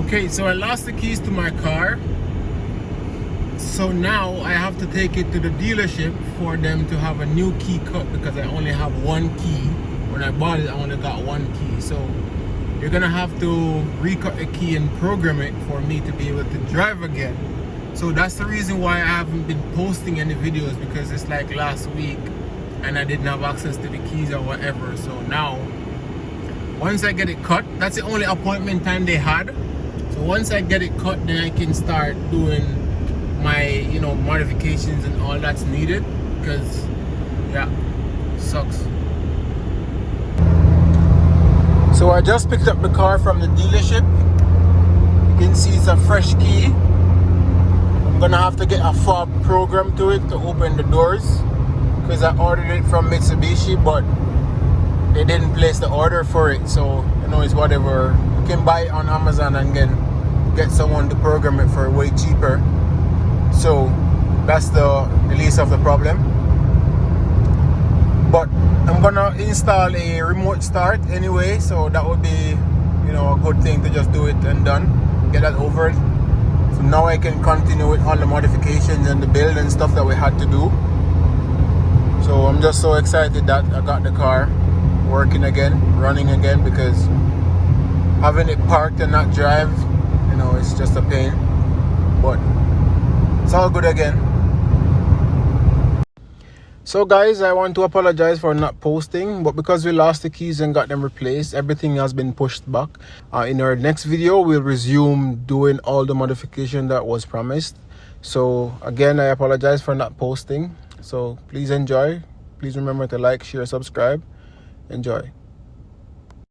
Okay, so I lost the keys to my car. So now I have to take it to the dealership for them to have a new key cut because I only have one key. When I bought it, I only got one key. So you're gonna have to recut the key and program it for me to be able to drive again. So that's the reason why I haven't been posting any videos, because it's like last week and I didn't have access to the keys or whatever. So now, once I get it cut, that's the only appointment time they had. So once I get it cut, then I can start doing my, you know, modifications and all that's needed. Because, yeah, sucks. So I just picked up the car from the dealership. You can see it's a fresh key. I'm gonna have to get a fob program to it to open the doors, because I ordered it from Mitsubishi, but they didn't place the order for it. So, you know, it's whatever. You can buy it on Amazon and get someone to program it for way cheaper. So that's the least of the problem. But I'm gonna install a remote start anyway, so that would be, you know, a good thing to just do it and done, get that over. So now I can continue with all the modifications and the build and stuff that we had to do. So I'm just so excited that I got the car working again, running again, because having it parked and not drive, you know, it's just a pain. But it's all good again. So guys, I want to apologize for not posting, but because we lost the keys and got them replaced, everything has been pushed back. In our next video, we'll resume doing all the modification that was promised. So again, I apologize for not posting. So please enjoy. Please remember to like, share, subscribe. Enjoy.